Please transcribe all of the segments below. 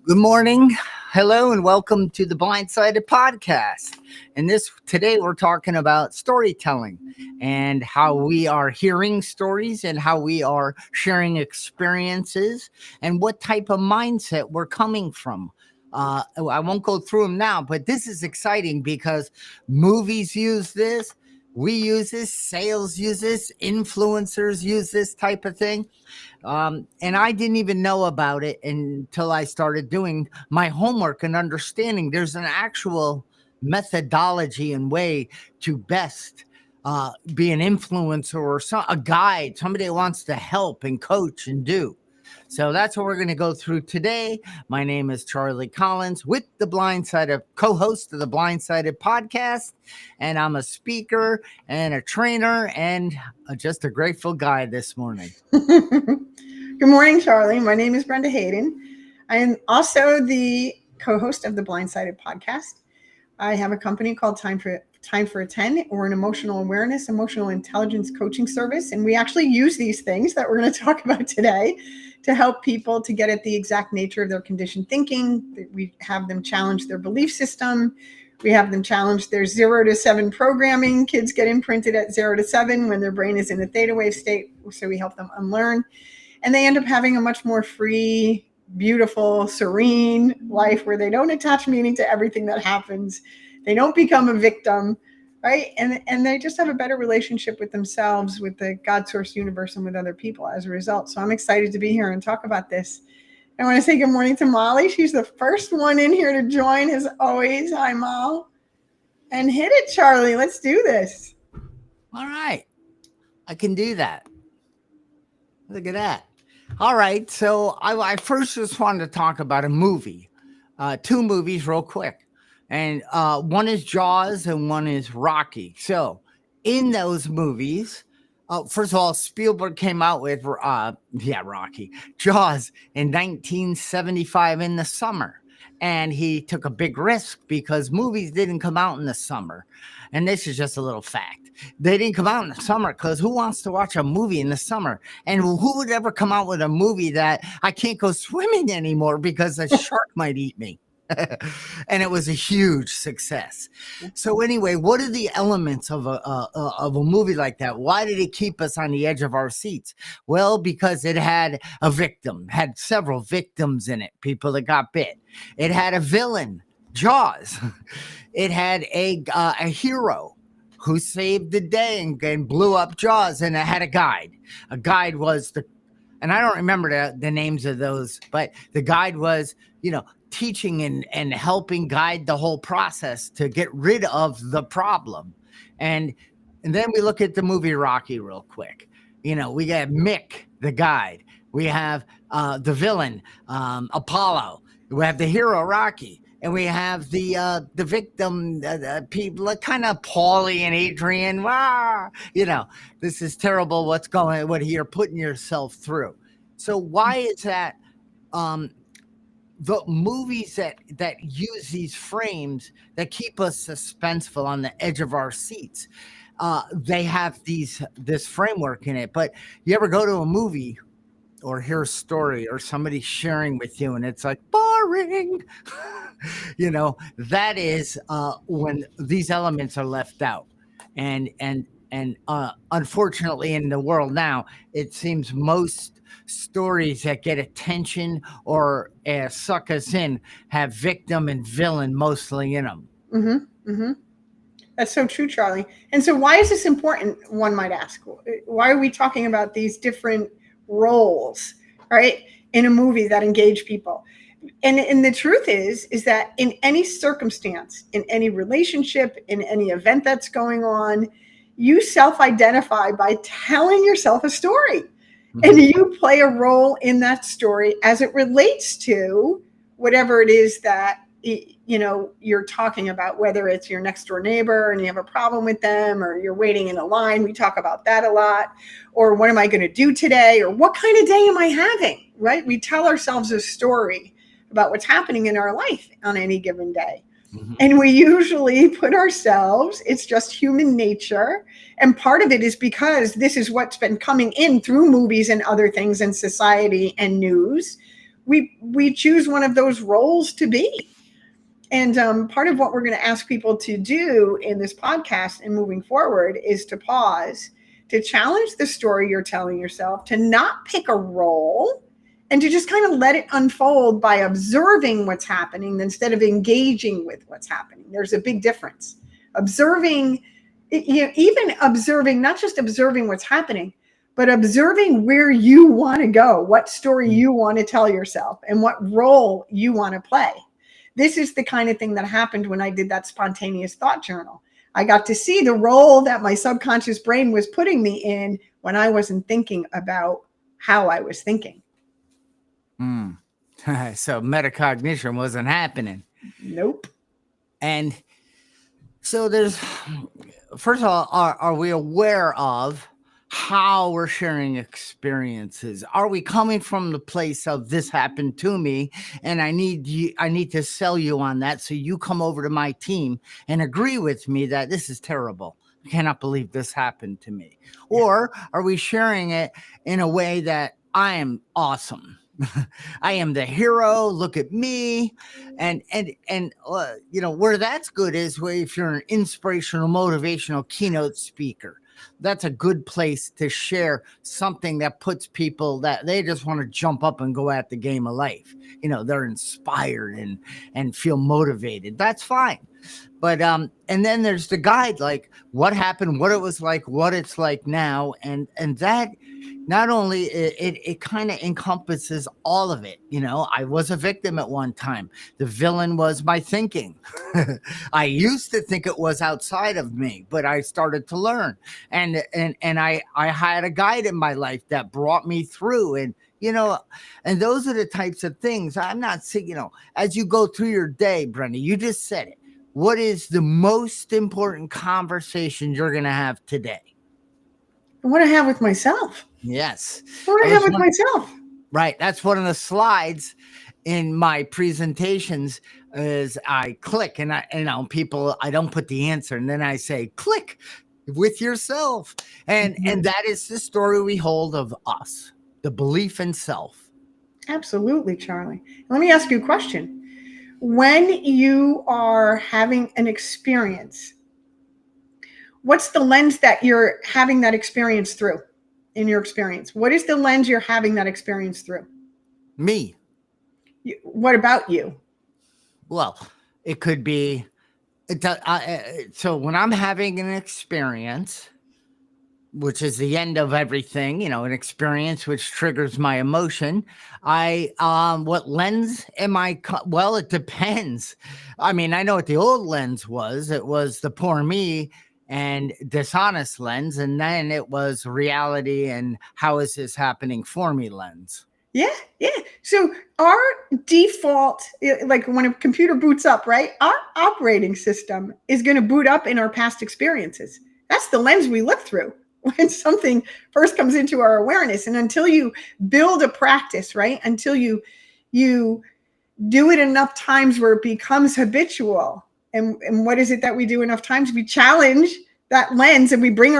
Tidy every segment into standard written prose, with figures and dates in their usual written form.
Good morning. Hello and welcome to the Blindsided podcast. And today we're talking about storytelling and how we are hearing stories and how we are sharing experiences and what type of mindset we're coming from. I won't go through them now, but this is exciting because movies use this, we use this, sales use this, influencers use this type of thing. And I didn't even know about it until I started doing my homework and understanding there's an actual methodology and way to best be an influencer or a guide, somebody that wants to help and coach and do. So that's what we're going to go through today. My name is Charlie Collins with the Blindsided, co-host of the Blindsided podcast, and I'm a speaker and a trainer and just a grateful guy this morning. Good morning, Charlie. My name is Brenda Hayden. I am also the co-host of the Blindsided podcast. I have a company called Time for a 10. We're an emotional awareness, emotional intelligence coaching service. And we actually use these things that we're going to talk about today to help people to get at the exact nature of their conditioned thinking. We have them challenge their belief system. We have them challenge their 0 to 7 programming. Kids get imprinted at 0 to 7 when their brain is in a theta wave state. So we help them unlearn. And they end up having a much more free, beautiful, serene life where they don't attach meaning to everything that happens. They don't become a victim, right? And they just have a better relationship with themselves, with the God source universe, and with other people as a result. So I'm excited to be here and talk about this. I want to say good morning to Molly. She's the first one in here to join, as always. Hi, Molly. And hit it, Charlie. Let's do this. All right. I can do that. Look at that. All right, so I first just wanted to talk about a movie, 2 movies real quick. And one is Jaws and one is Rocky. So in those movies, first of all, Spielberg came out with, Rocky, Jaws in 1975 in the summer. And he took a big risk because movies didn't come out in the summer. And this is just a little fact. They didn't come out in the summer because who wants to watch a movie in the summer? And who would ever come out with a movie that I can't go swimming anymore because a shark might eat me? And it was a huge success. So anyway, what are the elements of a movie like that? Why did it keep us on the edge of our seats? Well, because it had a victim, had several victims in it, people that got bit. It had a villain, Jaws. It had a hero who saved the day and blew up Jaws, and it had a guide. A guide was and I don't remember the names of those, but the guide was, teaching and helping guide the whole process to get rid of the problem. And then we look at the movie Rocky real quick. We got Mick, the guide. We have the villain, Apollo. We have the hero, Rocky. And we have the victim, people kind of Paulie and Adrian. This is terrible. What you're putting yourself through. So why is that? The movies that use these frames that keep us suspenseful on the edge of our seats, they have this framework in it. But you ever go to a movie or hear a story or somebody sharing with you and it's like boring? That is when these elements are left out. And unfortunately in the world now, it seems most stories that get attention or suck us in have victim and villain mostly in them. Mm-hmm, mm-hmm. That's so true, Charlie. And so why is this important, one might ask? Why are we talking about these different roles, right, in a movie that engage people? And the truth is that in any circumstance, in any relationship, in any event that's going on, you self-identify by telling yourself a story. Mm-hmm. And you play a role in that story as it relates to whatever it is that you're talking about, whether it's your next door neighbor and you have a problem with them, or you're waiting in a line. We talk about that a lot. Or what am I going to do today? Or what kind of day am I having, right? We tell ourselves a story about what's happening in our life on any given day. Mm-hmm. And we usually put ourselves, it's just human nature. And part of it is because this is what's been coming in through movies and other things in society and news. we choose one of those roles to be. And part of what we're going to ask people to do in this podcast and moving forward is to pause, to challenge the story you're telling yourself, to not pick a role, and to just kind of let it unfold by observing what's happening instead of engaging with what's happening. There's a big difference. Observing, even observing, not just observing what's happening, but observing where you want to go, what story you want to tell yourself, and what role you want to play. This is the kind of thing that happened when I did that spontaneous thought journal. I got to see the role that my subconscious brain was putting me in when I wasn't thinking about how I was thinking. So metacognition wasn't happening. Nope. And so first of all, are we aware of how we're sharing experiences? Are we coming from the place of this happened to me and I need to sell you on that so you come over to my team and agree with me that this is terrible? I cannot believe this happened to me. Or are we sharing it in a way that I am awesome? I am the hero. Look at me. And where that's good is where if you're an inspirational, motivational keynote speaker, that's a good place to share something that puts people that they just want to jump up and go at the game of life. They're inspired and feel motivated. That's fine. But and then there's the guide, like what happened, what it was like, what it's like now. And that not only it kind of encompasses all of it. I was a victim at one time. The villain was my thinking. I used to think it was outside of me, but I started to learn. And I had a guide in my life that brought me through. And and those are the types of things. I'm not saying, as you go through your day, Brenda, you just said it. What is the most important conversation you're going to have today? What I have with myself. Yes. What I have with myself. Right. That's one of the slides in my presentations is I click and I don't put the answer. And then I say, click with yourself. And that is the story we hold of us, the belief in self. Absolutely, Charlie. Let me ask you a question. When you are having an experience, what's the lens that you're having that experience through in your experience? What is the lens you're having that experience through? Me. What about you? Well, it could be, so when I'm having an experience, which is the end of everything, an experience which triggers my emotion. What lens am I? Well, it depends. I mean, I know what the old lens was. It was the poor me and dishonest lens. And then it was reality and how is this happening for me lens. Yeah. So our default, like when a computer boots up, right? Our operating system is going to boot up in our past experiences. That's the lens we look through when something first comes into our awareness. And until you build a practice, right? Until you do it enough times where it becomes habitual. And what is it that we do enough times? We challenge that lens and we ground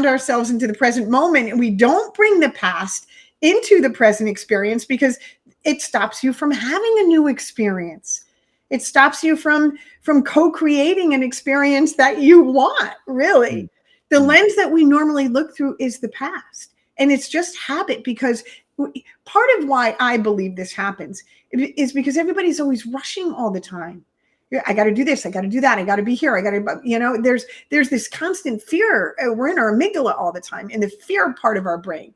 ourselves into the present moment, and we don't bring the past into the present experience because it stops you from having a new experience. It stops you from co-creating an experience that you want, really. The lens that we normally look through is the past. And it's just habit, because part of why I believe this happens is because everybody's always rushing all the time. I got to do this. I got to do that. I got to be here. I got to, there's this constant fear. We're in our amygdala all the time, in the fear part of our brain.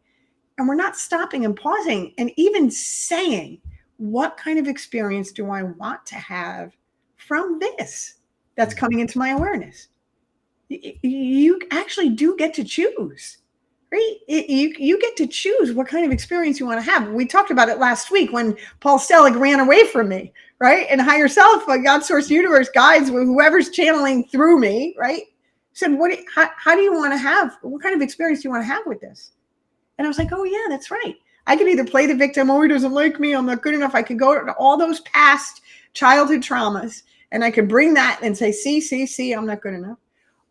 And we're not stopping and pausing and even saying, what kind of experience do I want to have from this that's coming into my awareness? You actually do get to choose, right? You get to choose what kind of experience you want to have. We talked about it last week when Paul Selig ran away from me, right? And higher self, God source universe guides, whoever's channeling through me, right? Said, how do you want to have, what kind of experience do you want to have with this? And I was like, oh yeah, that's right. I could either play the victim, oh, he doesn't like me, I'm not good enough. I could go to all those past childhood traumas and I could bring that and say, see, I'm not good enough.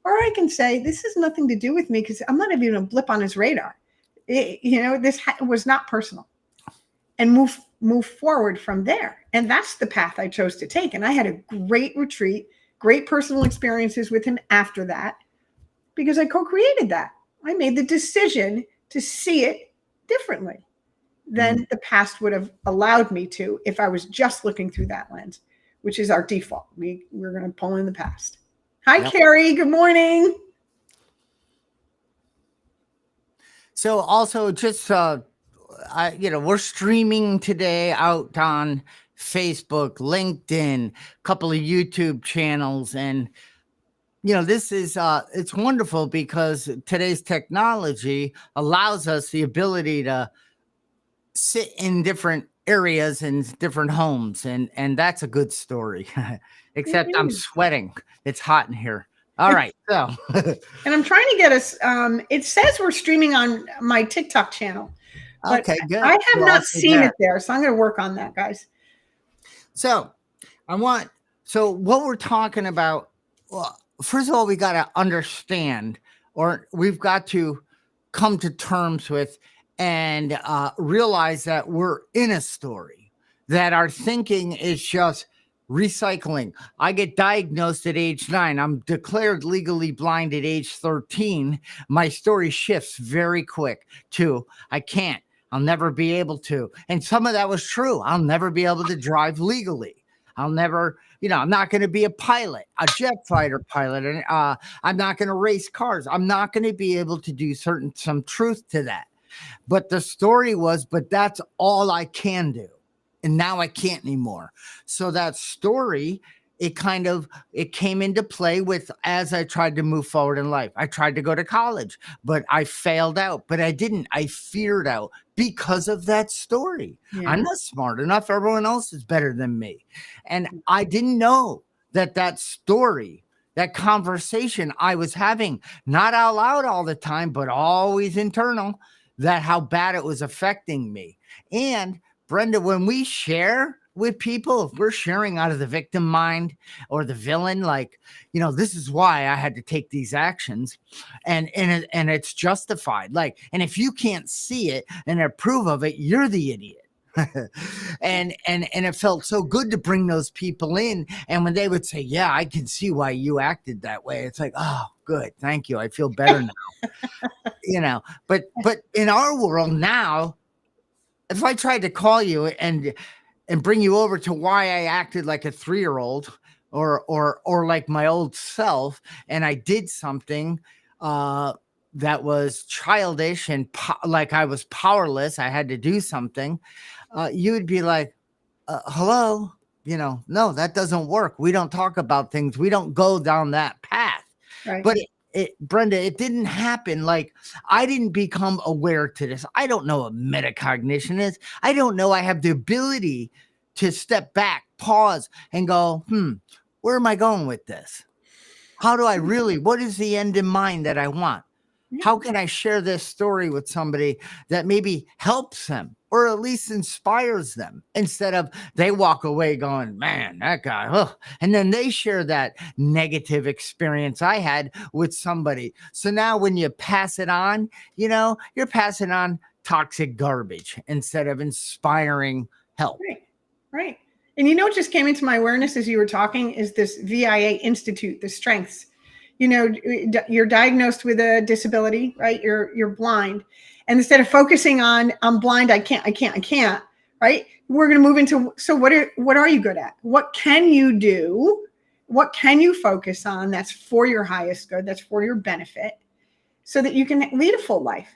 Or I can say, this has nothing to do with me because I'm not even a blip on his radar. This was not personal. and move forward from there. And that's the path I chose to take. And I had a great retreat, great personal experiences with him after that, because I co-created that. I made the decision to see it differently than the past would have allowed me to if I was just looking through that lens, which is our default. We're going to pull in the past. Hi, Yep. Carrie. Good morning. So also just we're streaming today out on Facebook, LinkedIn, a couple of YouTube channels, and this is it's wonderful because today's technology allows us the ability to sit in different areas and different homes, and that's a good story. Except I'm sweating. It's hot in here. All right. So and I'm trying to get us it says we're streaming on my TikTok channel. But okay, good. I have not seen it there, so I'm going to work on that, guys. So what we're talking about, well, first of all, we got to understand, or we've got to come to terms with and realize that we're in a story, that our thinking is just recycling. I get diagnosed at age 9. I'm declared legally blind at age 13. My story shifts very quick to I'll never be able to. And some of that was true. I'll never be able to drive legally. I'll never, I'm not going to be a pilot, a jet fighter pilot. And I'm not going to race cars. I'm not going to be able to do some truth to that. But the story was, but that's all I can do. And now I can't anymore. So that story, it came into play with as I tried to move forward in life. I tried to go to college, but I failed out. But I didn't. I feared out because of that story. Yeah. I'm not smart enough. Everyone else is better than me. And I didn't know that story, that conversation I was having, not out loud all the time, but always internal, that how bad it was affecting me. And Brenda, when we share with people, if we're sharing out of the victim mind or the villain, like, this is why I had to take these actions, and it's justified. Like, and if you can't see it and approve of it, you're the idiot. and it felt so good to bring those people in. And when they would say, yeah, I can see why you acted that way, it's like, oh, good. Thank you. I feel better now. But in our world now, if I tried to call you and bring you over to why I acted like a 3-year-old or like my old self, and I did something that was childish and like I was powerless, I had to do something, you would be like, hello, no, that doesn't work. We don't talk about things. We don't go down that path. Right. But Brenda, it didn't happen. Like, I didn't become aware to this. I don't know what metacognition is. I don't know I have the ability to step back, pause, and go, where am I going with this? How do I what is the end in mind that I want? How can I share this story with somebody that maybe helps them or at least inspires them, instead of they walk away going, man, that guy, oh, and then they share that negative experience I had with somebody. So now when you pass it on, you're passing on toxic garbage instead of inspiring help. Right. And what just came into my awareness as you were talking is this VIA Institute, the strengths. You're diagnosed with a disability, right? You're blind. And instead of focusing on, I'm blind, I can't, right? We're going to move into, so what are you good at? What can you do? What can you focus on that's for your highest good, that's for your benefit, so that you can lead a full life,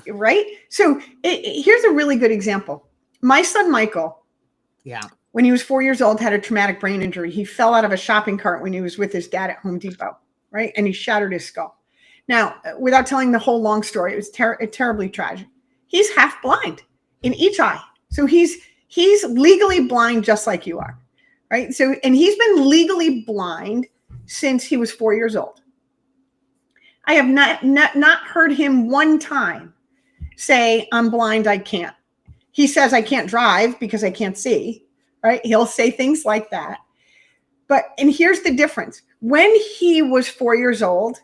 right? So here's a really good example. My son, Michael, when he was 4 years old, had a traumatic brain injury. He fell out of a shopping cart when he was with his dad at Home Depot, right? And he shattered his skull. Now, without telling the whole long story, it was terribly tragic. He's half blind in each eye. So he's legally blind just like you are, right? So, and he's been legally blind since he was 4 years old. I have not heard him one time say, I'm blind, I can't. He says, I can't drive because I can't see, right? He'll say things like that. And here's the difference. When he was 4 years old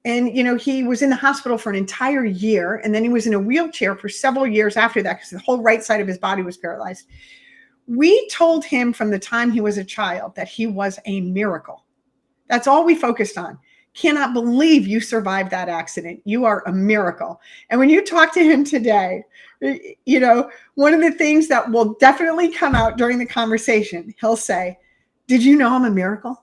And, he was in the hospital for an entire year. And then he was in a wheelchair for several years after that because the whole right side of his body was paralyzed. We told him from the time he was a child that he was a miracle. That's all we focused on. Cannot believe you survived that accident. You are a miracle. And when you talk to him today, one of the things that will definitely come out during the conversation, he'll say, "Did you know I'm a miracle?"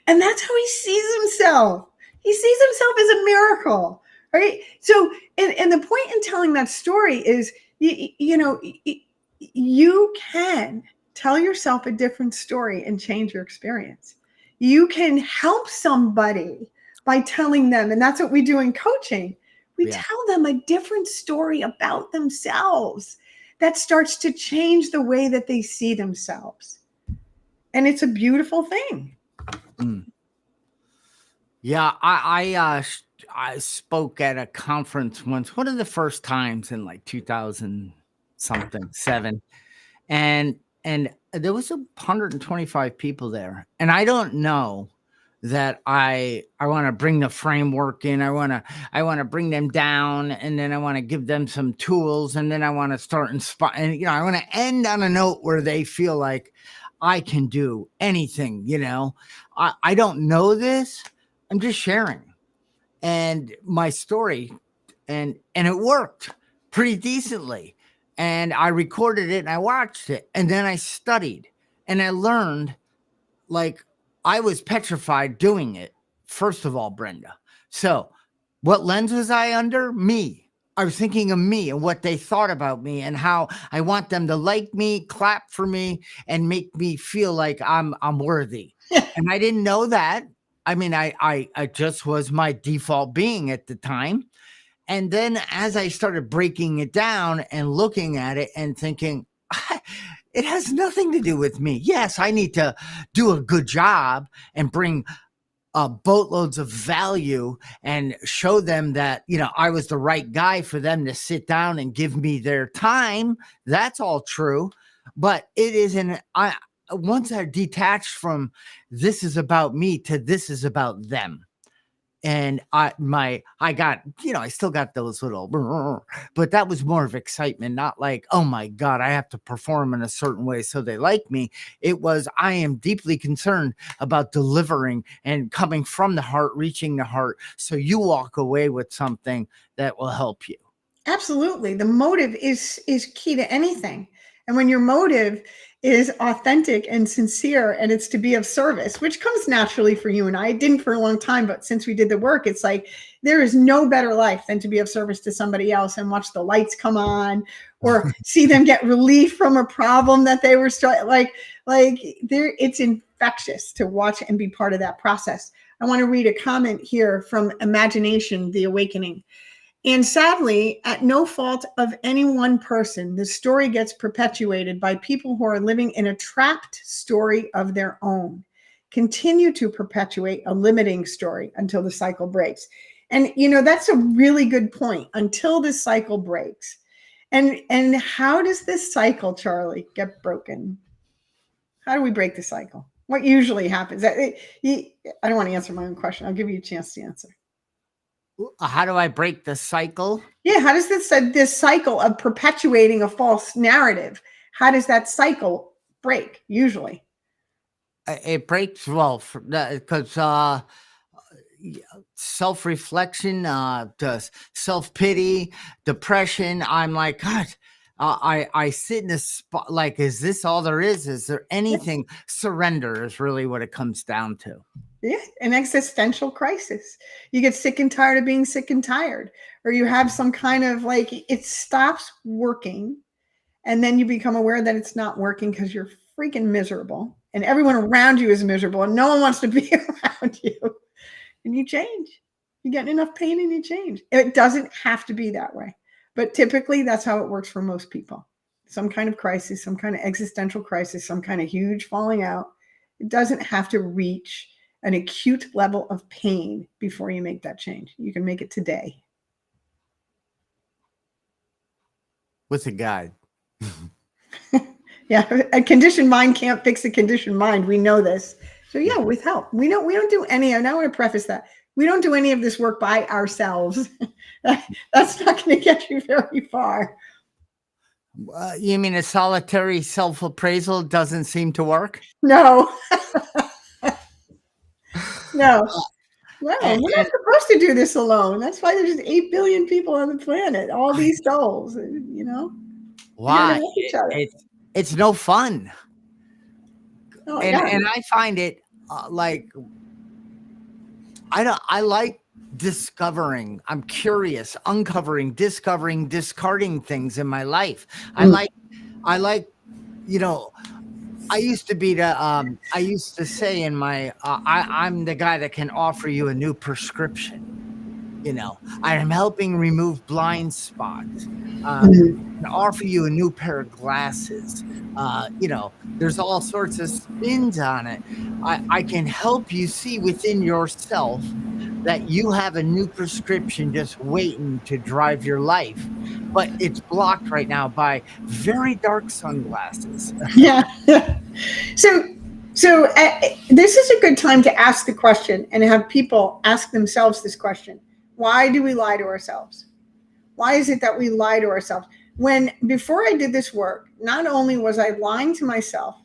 And that's how he sees himself. He sees himself as a miracle, right? So, and the point in telling that story is, you can tell yourself a different story and change your experience. You can help somebody by telling them, and that's what we do in coaching. We tell them a different story about themselves that starts to change the way that they see themselves. And it's a beautiful thing. Yeah, I spoke at a conference once, one of the first times in like 2000 something 7, and there was 125 people there, and I don't know that I want to bring the framework in. I want to bring them down, and then I want to give them some tools, and then I want to start and I want to end on a note where they feel like I can do anything. I don't know this. I'm just sharing and my story, and it worked pretty decently. And I recorded it and I watched it, and then I studied and I learned. Like, I was petrified doing it, first of all, Brenda. So what lens was I under? Me. I was thinking of me and what they thought about me and how I want them to like me, clap for me, and make me feel like I'm worthy. And I didn't know that. I mean, I just was my default being at the time. And then as I started breaking it down and looking at it and thinking, it has nothing to do with me. Yes, I need to do a good job and bring boatloads of value and show them that, I was the right guy for them to sit down and give me their time. That's all true. But it isn't. Once I detached from this is about me to this is about them. And I got, I still got those little, but that was more of excitement, not like, oh my God, I have to perform in a certain way so they like me. It was, I am deeply concerned about delivering and coming from the heart, reaching the heart. So you walk away with something that will help you. Absolutely. The motive is key to anything. And when your motive is authentic and sincere and it's to be of service, which comes naturally for you and I. It didn't for a long time, but since we did the work, it's like there is no better life than to be of service to somebody else and watch the lights come on or see them get relief from a problem that they were like there. It's infectious to watch and be part of that process. I want to read a comment here from Imagination, the Awakening. And sadly, at no fault of any one person, the story gets perpetuated by people who are living in a trapped story of their own. Continue to perpetuate a limiting story until the cycle breaks. And, that's a really good point, until the cycle breaks. And how does this cycle, Charlie, get broken? How do we break the cycle? What usually happens? I don't want to answer my own question. I'll give you a chance to answer. How do I break the cycle? Yeah, how does this cycle of perpetuating a false narrative, how does that cycle break usually? It breaks, well, because self-reflection, self-pity, depression. I'm like, God, I sit in this spot like, is this all there is? Is there anything? Yes. Surrender is really what it comes down to. Yeah, an existential crisis. You get sick and tired of being sick and tired, or you have some kind of like, it stops working. And then you become aware that it's not working because you're freaking miserable and everyone around you is miserable and no one wants to be around you. And you change. You get enough pain and you change. It doesn't have to be that way. But typically that's how it works for most people. Some kind of crisis, some kind of existential crisis, some kind of huge falling out. It doesn't have to reach an acute level of pain before you make that change. You can make it today. With a guide. Yeah, a conditioned mind can't fix a conditioned mind. We know this. So yeah, with help. We don't do any, and I want to preface that. We don't do any of this work by ourselves. That's not going to get you very far. You mean a solitary self-appraisal doesn't seem to work? No, no, Uh, no. and, We're not and supposed to do this alone. That's why there's 8 billion people on the planet. All I, these souls, we got to why? help each other. It's no fun. Oh my And God. I find it like I like discovering. I'm curious, uncovering, discovering, discarding things in my life. I Mm. like I like you know I used to be the I used to say in my I'm the guy that can offer you a new prescription. I am helping remove blind spots. Mm. Can offer you a new pair of glasses. There's all sorts of spins on it. I can help you see within yourself that you have a new prescription just waiting to drive your life, but it's blocked right now by very dark sunglasses. Yeah. So, this is a good time to ask the question and have people ask themselves this question: why do we lie to ourselves? Why is it that we lie to ourselves? When before I did this work, not only was I lying to myself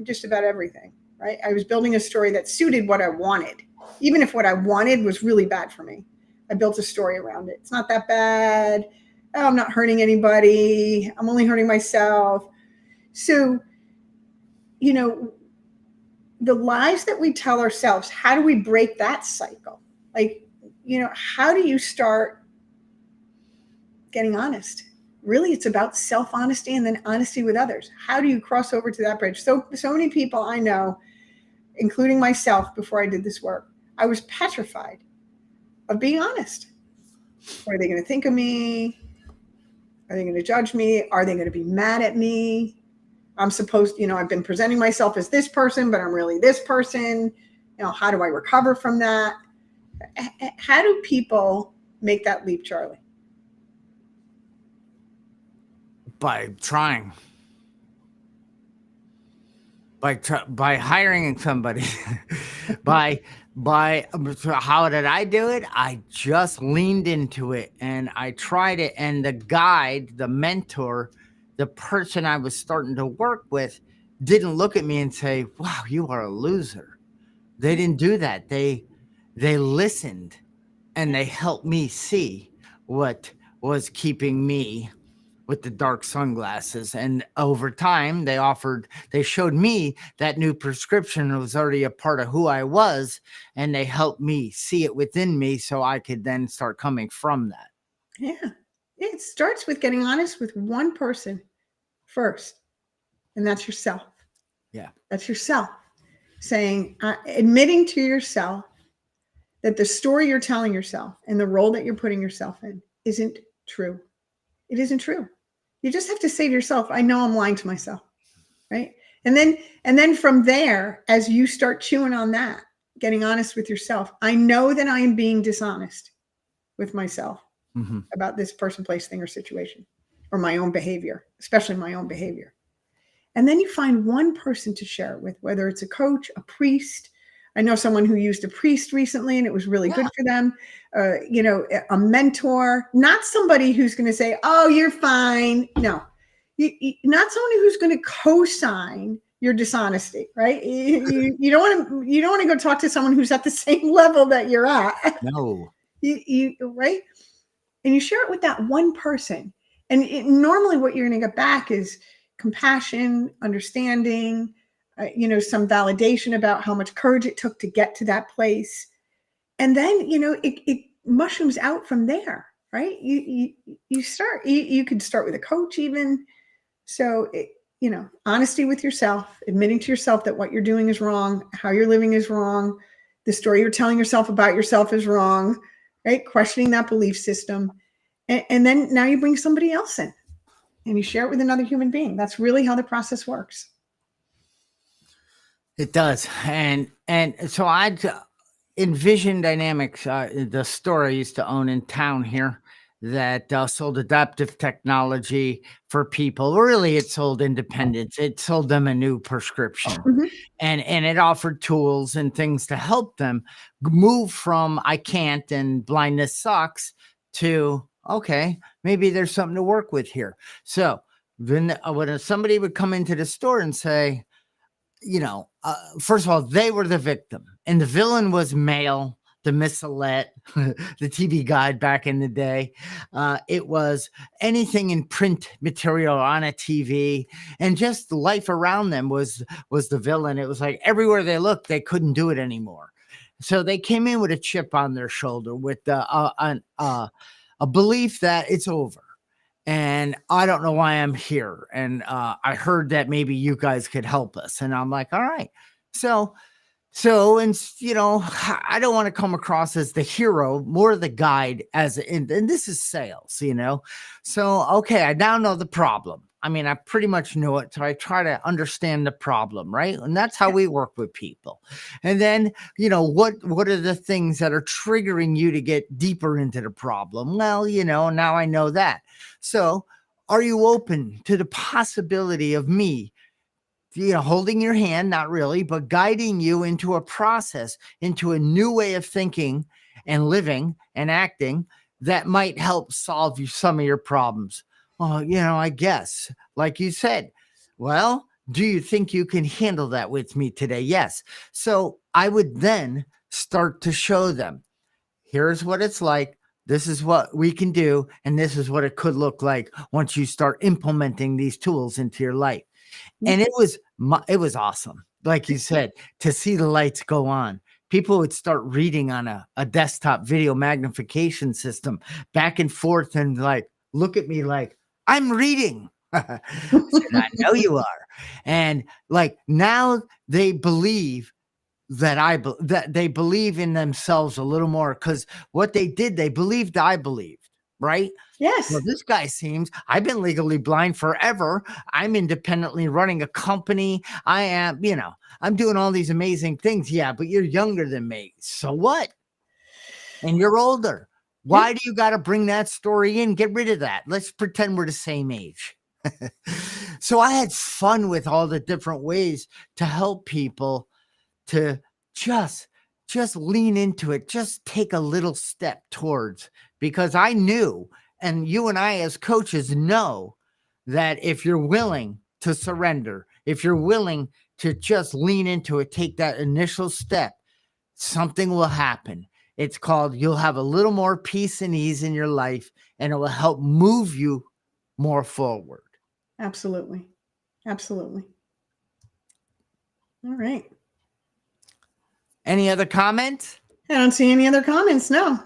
just about everything, right? I was building a story that suited what I wanted, even if what I wanted was really bad for me. I built a story around it. It's not that bad. Oh, I'm not hurting anybody. I'm only hurting myself. So, you know, the lies that we tell ourselves, how do we break that cycle? Like, how do you start getting honest? Really, it's about self-honesty and then honesty with others. How do you cross over to that bridge? So many people I know, including myself, before I did this work, I was petrified of being honest. What are they going to think of me? Are they going to judge me? Are they going to be mad at me? I'm supposed, I've been presenting myself as this person, but I'm really this person. How do I recover from that? How do people make that leap, Charlie? By trying, by hiring somebody, by how did I do it? I just leaned into it and I tried it. And the guide, the mentor, the person I was starting to work with didn't look at me and say, "Wow, you are a loser." They didn't do that. They listened and they helped me see what was keeping me with the dark sunglasses. And over time, they showed me that new prescription was already a part of who I was. And they helped me see it within me so I could then start coming from that. Yeah. It starts with getting honest with one person first, and that's yourself. Yeah. That's yourself saying, admitting to yourself that the story you're telling yourself and the role that you're putting yourself in isn't true. It isn't true. You just have to say to yourself, I know I'm lying to myself, right? And then from there, as you start chewing on that, getting honest with yourself, I know that I am being dishonest with myself about this person, place, thing, or situation, or my own behavior, especially my own behavior. And then you find one person to share it with, whether it's a coach, a priest. I know someone who used a priest recently and it was really good for them. A mentor, not somebody who's going to say, oh, you're fine. No, not somebody who's going to co-sign your dishonesty, right? You don't want to go talk to someone who's at the same level that you're at. No. Right? And you share it with that one person. And normally what you're going to get back is compassion, understanding, some validation about how much courage it took to get to that place. And then, it mushrooms out from there, right? You could start with a coach even. So, honesty with yourself, admitting to yourself that what you're doing is wrong, how you're living is wrong, the story you're telling yourself about yourself is wrong, right? Questioning that belief system. And then now you bring somebody else in and you share it with another human being. That's really how the process works. It does. And so I envision dynamics, the store I used to own in town here. that sold adaptive technology for people. Really, it sold independence. It sold them a new prescription, Mhm. and it offered tools and things to help them move from I can't and blindness sucks to okay, maybe there's something to work with here. So then when somebody would come into the store and say, first of all, they were the victim, and the villain was male, the missalette, the TV guide back in the day. It was anything in print material on a TV, and just life around them was the villain. It was like everywhere they looked, they couldn't do it anymore. So they came in with a chip on their shoulder, with a belief that it's over and I don't know why I'm here. And I heard that maybe you guys could help us. And I'm like, all right. So, and I don't want to come across as the hero, more the guide and this is sales, So, okay, I now know the problem. I mean, I pretty much know it. So I try to understand the problem, right? And that's how we work with people. And then, what are the things that are triggering you to get deeper into the problem? Well, now I know that. So are you open to the possibility of me, holding your hand, not really, but guiding you into a process, into a new way of thinking and living and acting that might help solve some of your problems? Oh, I guess, like you said, well, do you think you can handle that with me today? Yes. So I would then start to show them, here's what it's like. This is what we can do. And this is what it could look like once you start implementing these tools into your life. And it was awesome. Like you said, to see the lights go on. People would start reading on a desktop video magnification system back and forth and like, look at me like I'm reading. I said, I know you are. And like now they believe that they believe in themselves a little more, because what they did, they believed I believed, right? Yes. Well, this guy seems, I've been legally blind forever. I'm independently running a company. I am, I'm doing all these amazing things. Yeah, but you're younger than me. So what? And you're older. Why do you got to bring that story in? Get rid of that. Let's pretend we're the same age. So I had fun with all the different ways to help people to just lean into it, just take a little step towards, because I knew, and you and I as coaches know, that if you're willing to surrender, if you're willing to just lean into it, take that initial step, something will happen. It's called, you'll have a little more peace and ease in your life, and it will help move you more forward. Absolutely. Absolutely. All right. Any other comments? I don't see any other comments. No.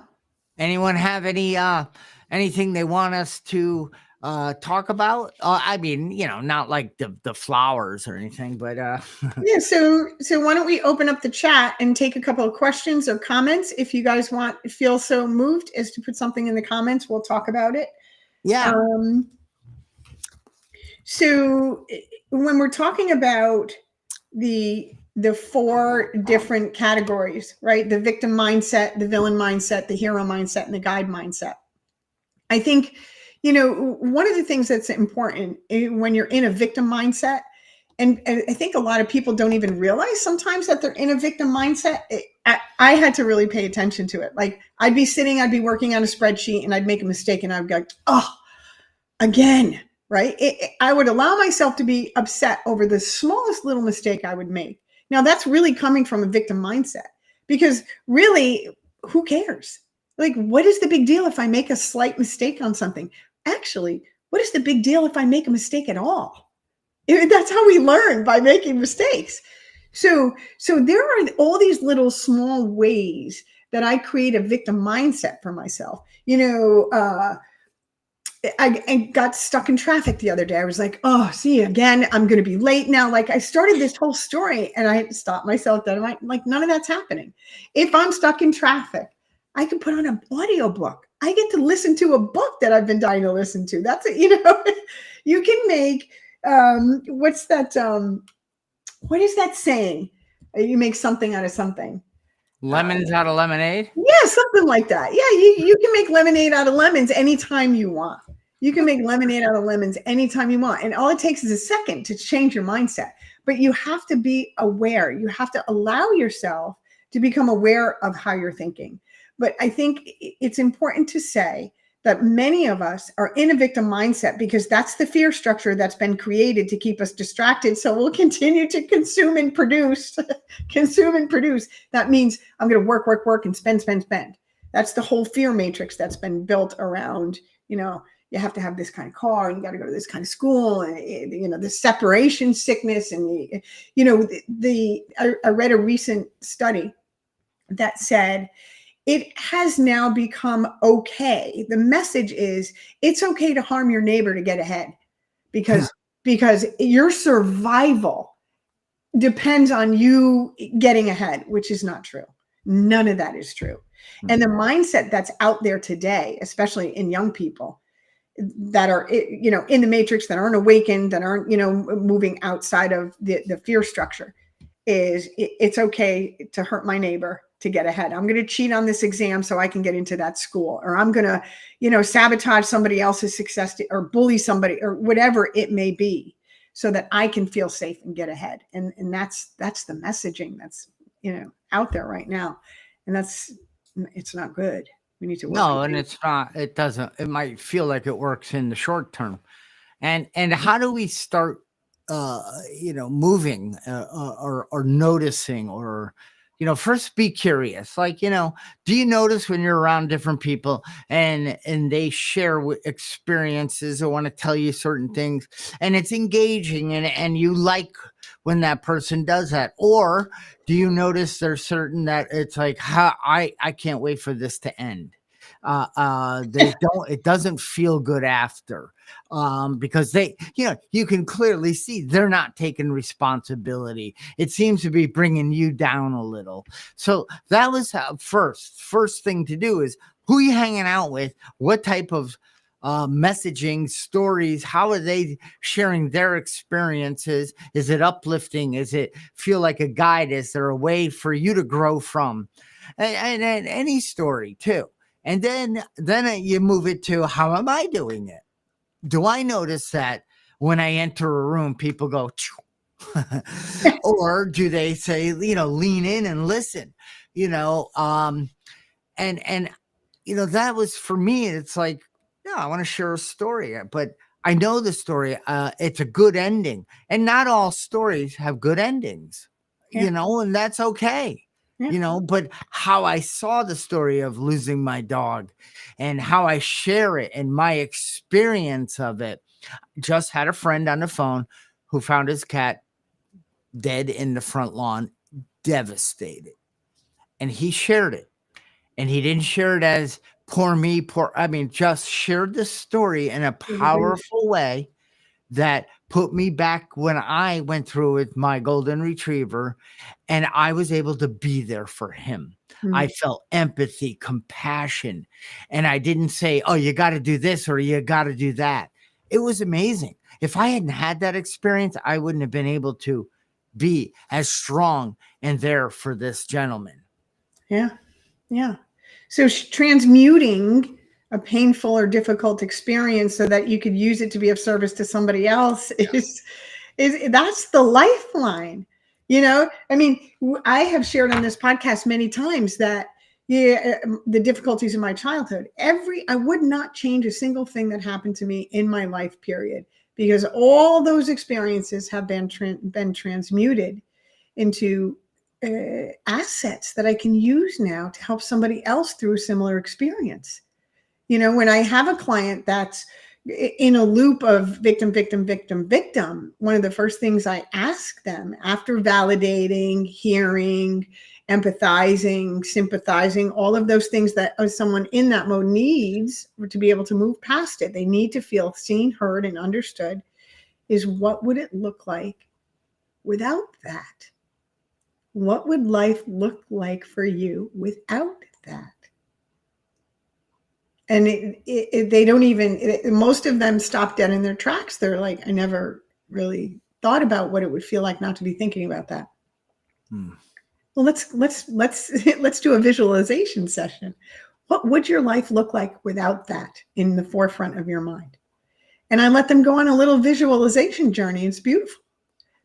Anyone have anything they want us to talk about? I mean, not like the flowers or anything, but Yeah. So why don't we open up the chat and take a couple of questions or comments? If you guys feel so moved as to put something in the comments, we'll talk about it. Yeah. So when we're talking about the 4 different categories, right? The victim mindset, the villain mindset, the hero mindset, and the guide mindset. I think, one of the things that's important when you're in a victim mindset, and I think a lot of people don't even realize sometimes that they're in a victim mindset. I had to really pay attention to it. Like I'd be working on a spreadsheet and I'd make a mistake and I'd be like, oh, again, right? I would allow myself to be upset over the smallest little mistake I would make. Now that's really coming from a victim mindset, because really, who cares? Like, what is the big deal if I make a slight mistake on something? Actually, what is the big deal if I make a mistake at all? That's how we learn, by making mistakes. So there are all these little small ways that I create a victim mindset for myself. I got stuck in traffic the other day. I was like, oh, see, again, I'm going to be late now. Like I started this whole story and I stopped myself that I'm like, none of that's happening. If I'm stuck in traffic, I can put on an audio book. I get to listen to a book that I've been dying to listen to. That's it. You can make, what is that saying? You make something out of something. Lemons out of lemonade? Yeah, something like that. Yeah, you can make lemonade out of lemons anytime you want. You can make lemonade out of lemons anytime you want. And all it takes is a second to change your mindset. But you have to be aware. You have to allow yourself to become aware of how you're thinking. But I think it's important to say that many of us are in a victim mindset because that's the fear structure that's been created to keep us distracted. So we'll continue to consume and produce, consume and produce. That means I'm going to work, and spend. That's the whole fear matrix that's been built around, you have to have this kind of car and you got to go to this kind of school and, the separation sickness. And, I read a recent study that said, it has now become okay. The message is it's okay to harm your neighbor to get ahead because your survival depends on you getting ahead, which is not true. None of that is true. And the mindset that's out there today, especially in young people that are, in the matrix, that aren't awakened, that aren't, moving outside of the fear structure, is it's okay to hurt my neighbor to get ahead. I'm going to cheat on this exam so I can get into that school, or I'm going to, sabotage somebody else's success or bully somebody or whatever it may be so that I can feel safe and get ahead. And that's the messaging that's, out there right now. And it's not good. We need to work. No, and it's not, it doesn't, it might feel like it works in the short term. And how do we start, moving or noticing, or, first be curious. Like, do you notice when you're around different people and they share experiences or want to tell you certain things and it's engaging and you like when that person does that? Or do you notice there's certain that it's like, I can't wait for this to end. It doesn't feel good after, because you can clearly see they're not taking responsibility. It seems to be bringing you down a little. So that was first thing to do is who you hanging out with, what type of messaging, stories, how are they sharing their experiences? Is it uplifting? Is it feel like a guide? Is there a way for you to grow from? And any story too. And then you move it to, how am I doing it? Do I notice that when I enter a room, people go, or do they say, lean in and listen, and that was for me. It's like, yeah, I want to share a story, but I know the story. It's a good ending, and not all stories have good endings, and that's okay. Yeah. But how I saw the story of losing my dog and how I share it and my experience of it. Just had a friend on the phone who found his cat dead in the front lawn, devastated. And he shared it. And he didn't share it as poor me, just shared the story in a powerful way that put me back when I went through with my golden retriever, and I was able to be there for him. I felt empathy, compassion, and I didn't say, oh, you got to do this or you got to do that. It was amazing. If I hadn't had that experience, I wouldn't have been able to be as strong and there for this gentleman. Yeah. Yeah. So transmuting a painful or difficult experience so that you could use it to be of service to somebody else is that's the lifeline. I have shared on this podcast many times that the difficulties in my childhood, I would not change a single thing that happened to me in my life period, because all those experiences have been transmuted into assets that I can use now to help somebody else through a similar experience. When I have a client that's in a loop of victim, one of the first things I ask them after validating, hearing, empathizing, sympathizing, all of those things that someone in that mode needs to be able to move past it, they need to feel seen, heard, and understood, is what would it look like without that? What would life look like for you without that? And they don't even, most of them stop dead in their tracks. They're like, I never really thought about what it would feel like not to be thinking about that. Well, let's do a visualization session. What would your life look like without that in the forefront of your mind? And I let them go on a little visualization journey. It's beautiful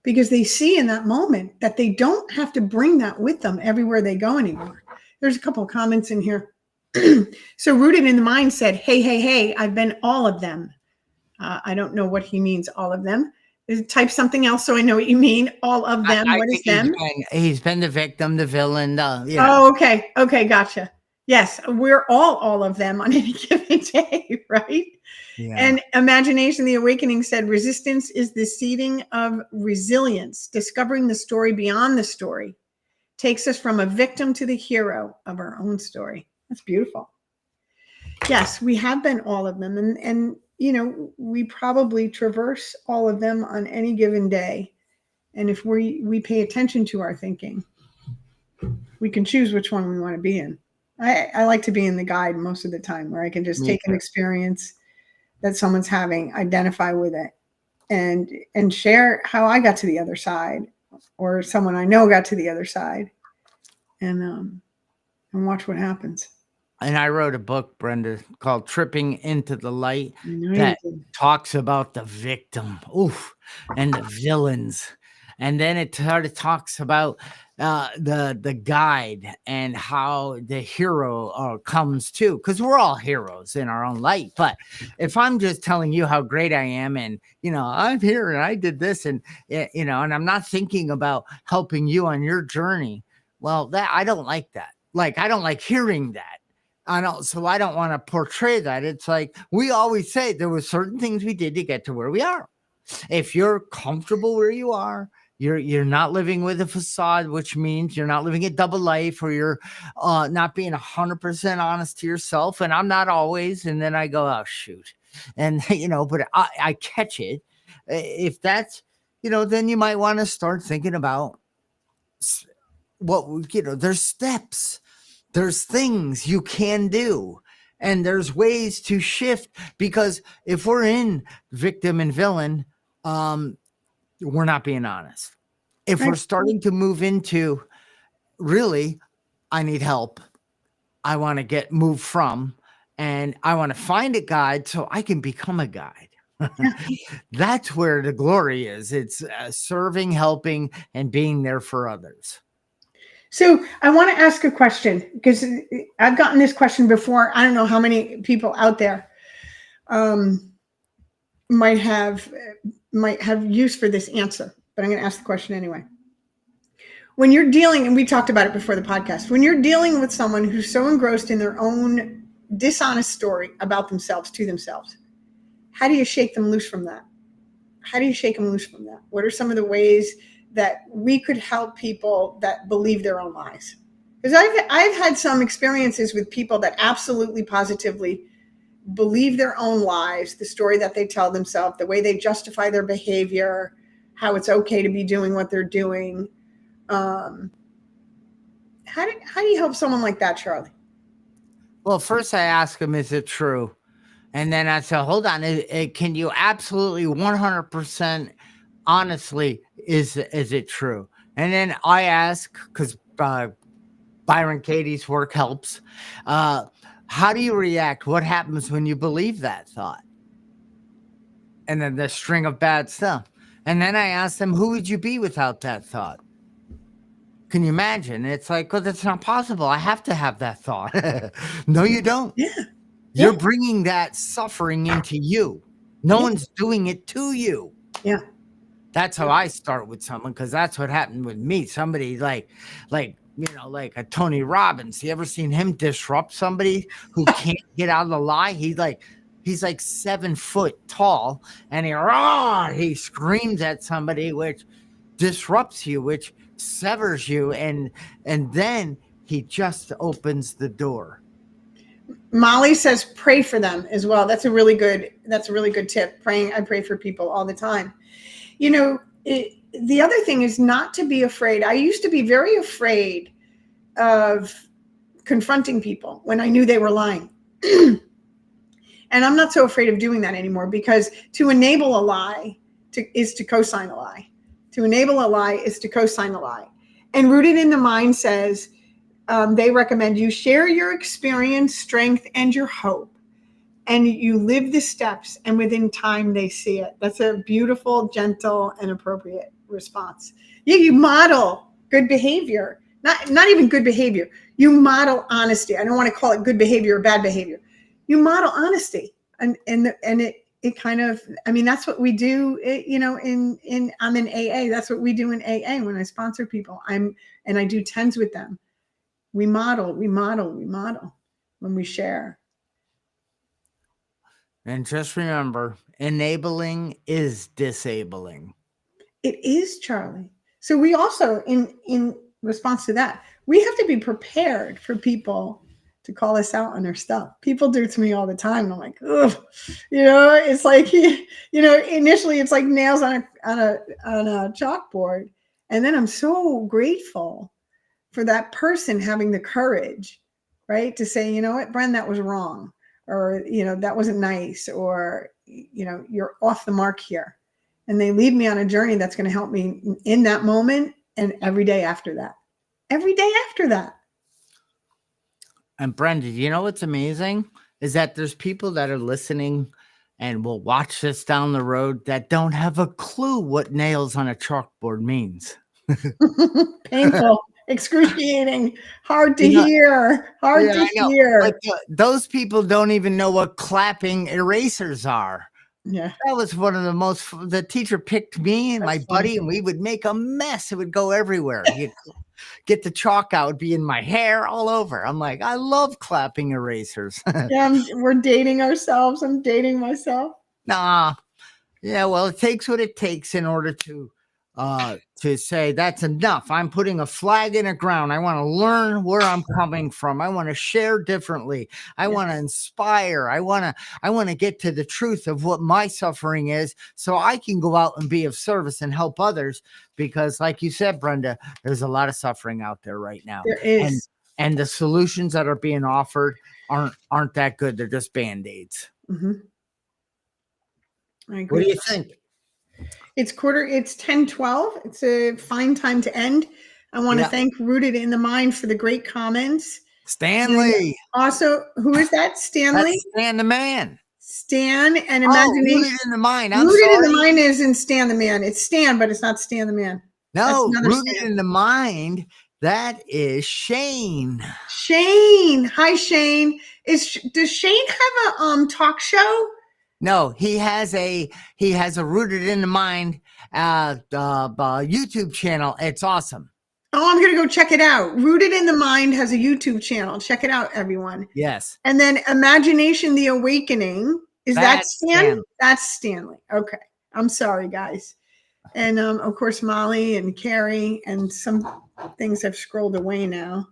because they see in that moment that they don't have to bring that with them everywhere they go anymore. There's a couple of comments in here. So rooted in the mind said, hey, I've been all of them. I don't know what he means, all of them. Type something else so I know what you mean. All of them. I What is think them? he's been the victim, the villain. Oh, okay. Okay, gotcha. Yes, we're all of them on any given day, right? Yeah. And Imagination, the Awakening said, resistance is the seeding of resilience. Discovering the story beyond the story takes us from a victim to the hero of our own story. That's beautiful. Yes, we have been all of them. And we probably traverse all of them on any given day. And if we pay attention to our thinking, we can choose which one we want to be in. I like to be in the guide most of the time, where I can just take an experience that someone's having, identify with it, and share how I got to the other side, or someone I know got to the other side, and watch what happens. And I wrote a book, Brenda, called Tripping into the Light, that talks about the victim, and the villains. And then it sort of talks about the guide and how the hero comes too, because we're all heroes in our own light. But if I'm just telling you how great I am, and I'm here and I did this, and and I'm not thinking about helping you on your journey, well, that I don't like that. Like, I don't like hearing that. So I don't want to portray that. It's like we always say, there were certain things we did to get to where we are. If you're comfortable where you are, you're not living with a facade, which means you're not living a double life, or you're not being 100% honest to yourself. And I'm not always. And then I go, oh, shoot. And, but I catch it. If that's, then you might want to start thinking about there's steps. There's things you can do, and there's ways to shift, because if we're in victim and villain, we're not being honest. If we're starting to move into, really, I need help, I want to get moved from, and I want to find a guide so I can become a guide. That's where the glory is. It's serving, helping, and being there for others. So I want to ask a question, because I've gotten this question before. I don't know how many people out there might have use for this answer, but I'm going to ask the question anyway. When you're dealing, and we talked about it before the podcast, when you're dealing with someone who's so engrossed in their own dishonest story about themselves to themselves, how do you shake them loose from that? How do you shake them loose from that? What are some of the ways that we could help people that believe their own lies? Because I've had some experiences with people that absolutely positively believe their own lies, the story that they tell themselves, the way they justify their behavior, how it's okay to be doing what they're doing. How do you help someone like that, Charlie? Well, first I ask them, is it true? And then I say, hold on, can you absolutely 100% honestly, is it true? And then I ask, because Byron Katie's work helps, how do you react? What happens when you believe that thought? And then the string of bad stuff. And then I ask them, who would you be without that thought? Can you imagine? It's like, well, that's not possible. I have to have that thought. No, you don't. Yeah. You're bringing that suffering into you. No one's doing it to you. Yeah. That's how I start with someone, because that's what happened with me. Somebody like a Tony Robbins. You ever seen him disrupt somebody who can't get out of the lie? He's like 7 foot tall, and he screams at somebody, which disrupts you, which severs you, and then he just opens the door. Molly says pray for them as well. That's a really good tip. I pray for people all the time. The other thing is not to be afraid. I used to be very afraid of confronting people when I knew they were lying. And I'm not so afraid of doing that anymore, because to enable a lie is to co-sign a lie. To enable a lie is to co-sign a lie. And Rooted in the Mind says they recommend you share your experience, strength, and your hope. And you live the steps, and within time they see it. That's a beautiful, gentle, and appropriate response. Yeah, you model good behavior. Not even good behavior. You model honesty. I don't want to call it good behavior or bad behavior. You model honesty, and it kind of, I mean, that's what we do. I'm in AA. That's what we do in AA when I sponsor people. And I do 10s with them. We model when we share. And just remember, enabling is disabling. It is, Charlie. So we also, in response to that, we have to be prepared for people to call us out on their stuff. People do it to me all the time. And I'm like, ugh, it's like, initially it's like nails on a chalkboard. And then I'm so grateful for that person having the courage, right, to say, you know what, Bren, that was wrong. Or, that wasn't nice. Or, you're off the mark here. And they lead me on a journey that's going to help me in that moment and every day after that. Every day after that. And Brenda, you know what's amazing is that there's people that are listening and will watch this down the road that don't have a clue what nails on a chalkboard means. Painful, excruciating, hard to hear, hard to hear. But those people don't even know what clapping erasers are. Yeah. That was one of the teacher picked me and my buddy, and we would make a mess. It would go everywhere. You'd get the chalk out, it would be in my hair all over. I'm like, I love clapping erasers. Yeah, we're dating ourselves. I'm dating myself. Nah. Yeah, well, it takes what it takes in order to say that's enough. I'm putting a flag in the ground. I want to learn where I'm coming from. I want to share differently. I want to inspire. I want to get to the truth of what my suffering is so I can go out and be of service and help others, because like you said, Brenda, there's a lot of suffering out there right now. There is. And the solutions that are being offered aren't that good. They're just Band-Aids. Mm-hmm. I agree. What do you think? It's 10:12. It's a fine time to end. I want to thank Rooted in the Mind for the great comments. Stanley. And also, who is that? Stanley? That's Stan the Man. Stan and Imagination. Rooted in the Mind. Rooted in the Mind isn't Stan the Man. It's Stan, but it's not Stan the Man. No, Rooted in the Mind. That is Shane. Shane. Hi, Shane. Does Shane have a talk show? No, he has a Rooted in the Mind YouTube channel. It's awesome. Oh, I'm going to go check it out. Rooted in the Mind has a YouTube channel. Check it out, everyone. Yes. And then Imagination the Awakening. That's Stan? That's Stanley. Okay. I'm sorry, guys. And of course, Molly and Carrie, and some things have scrolled away now.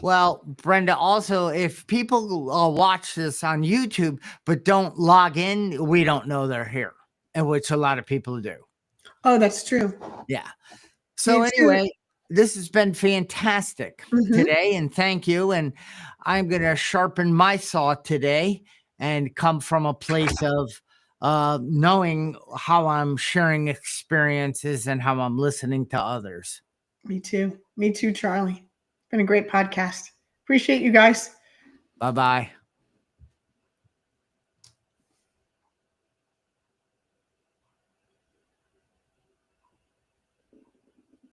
Well, Brenda, also, if people watch this on YouTube but don't log in, we don't know they're here, and which a lot of people do. Oh, that's true. Yeah. So anyway, this has been fantastic today, and thank you. And I'm going to sharpen my saw today and come from a place of knowing how I'm sharing experiences and how I'm listening to others. Me too. Me too, Charlie. Been a great podcast. Appreciate you guys. Bye-bye.